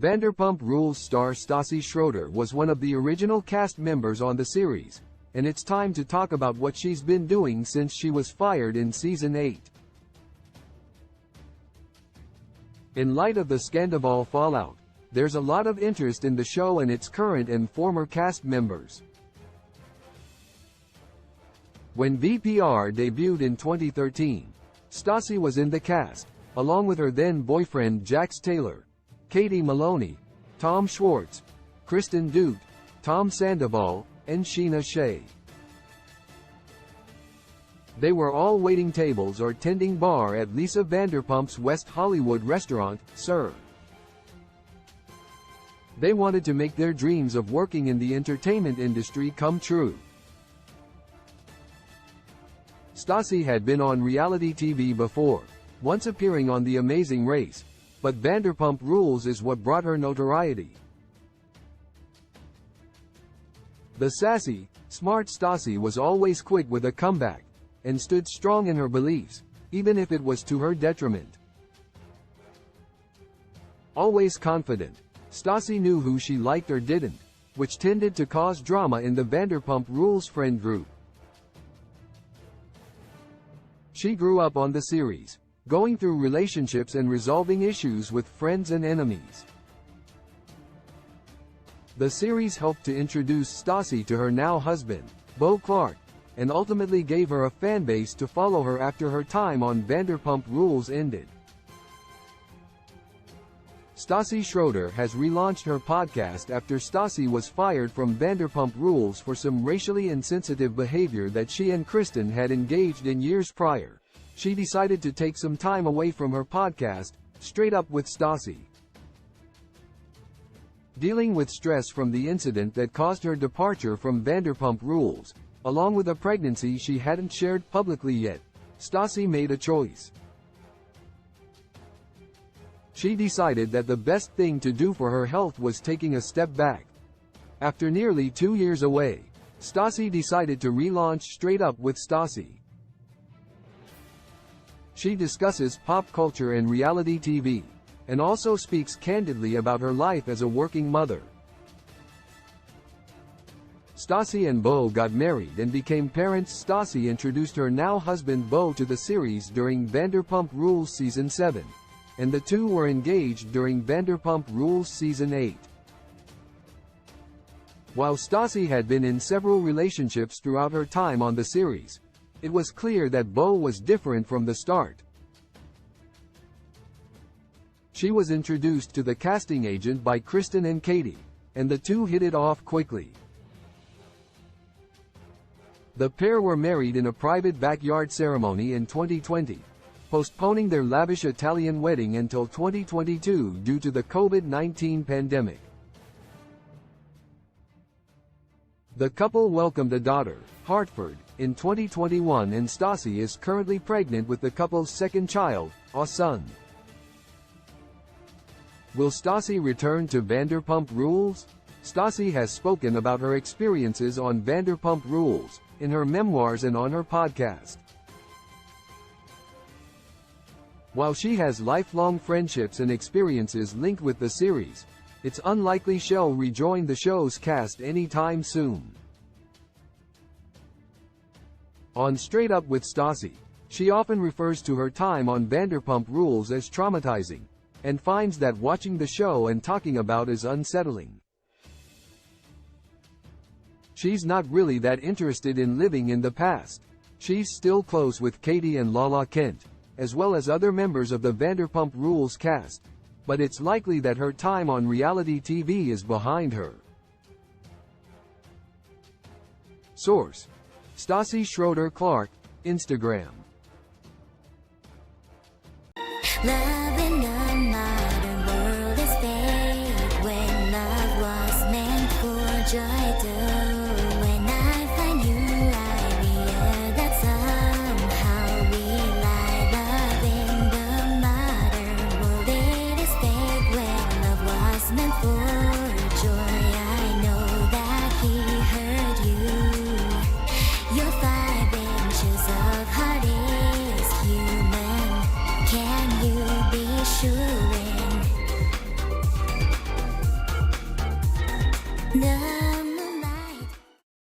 Vanderpump Rules star Stassi Schroeder was one of the original cast members on the series, and it's time to talk about what she's been doing since she was fired in Season 8. In light of the Scandal fallout, there's a lot of interest in the show and its current and former cast members. When VPR debuted in 2013, Stassi was in the cast, along with her then-boyfriend Jax Taylor, Katie Maloney, Tom Schwartz, Kristen Duke, Tom Sandoval, and Sheena Shea. They were all waiting tables or tending bar at Lisa Vanderpump's West Hollywood restaurant, Sir. They wanted to make their dreams of working in the entertainment industry come true. Stassi had been on reality TV before, once appearing on The Amazing Race, but Vanderpump Rules is what brought her notoriety. The sassy, smart Stassi was always quick with a comeback, and stood strong in her beliefs, even if it was to her detriment. Always confident, Stassi knew who she liked or didn't, which tended to cause drama in the Vanderpump Rules friend group. She grew up on the series, going through relationships and resolving issues with friends and enemies. The series helped to introduce Stassi to her now husband, Beau Clark, and ultimately gave her a fanbase to follow her after her time on Vanderpump Rules ended. Stassi Schroeder has relaunched her podcast after Stassi was fired from Vanderpump Rules for some racially insensitive behavior that she and Kristen had engaged in years prior. She decided to take some time away from her podcast, Straight Up with Stassi. Dealing with stress from the incident that caused her departure from Vanderpump Rules, along with a pregnancy she hadn't shared publicly yet, Stassi made a choice. She decided that the best thing to do for her health was taking a step back. After nearly 2 years away, Stassi decided to relaunch Straight Up with Stassi. She discusses pop culture and reality TV, and also speaks candidly about her life as a working mother. Stassi and Beau got married and became parents. Stassi introduced her now husband Beau to the series during Vanderpump Rules Season 7, and the two were engaged during Vanderpump Rules Season 8. While Stassi had been in several relationships throughout her time on the series, it was clear that Beau was different from the start. She was introduced to the casting agent by Kristen and Katie, and the two hit it off quickly. The pair were married in a private backyard ceremony in 2020, postponing their lavish Italian wedding until 2022 due to the COVID-19 pandemic. The couple welcomed a daughter, Hartford, in 2021, and Stassi is currently pregnant with the couple's second child, a son. Will Stassi return to Vanderpump Rules? Stassi has spoken about her experiences on Vanderpump Rules, in her memoirs and on her podcast. While she has lifelong friendships and experiences linked with the series, it's unlikely she'll rejoin the show's cast anytime soon. On Straight Up with Stassi, she often refers to her time on Vanderpump Rules as traumatizing, and finds that watching the show and talking about it is unsettling. She's not really that interested in living in the past. She's still close with Katie and Lala Kent, as well as other members of the Vanderpump Rules cast, but it's likely that her time on reality TV is behind her. Source: Stassi Schroeder Clark, Instagram. Love in a modern world is fake when love was meant for joy too. When I find you, I realize that somehow we lie. Love in the modern world, it is fake when love was meant for joy. I know that he hurt you. Your 5 inches of heart is human. Can you 널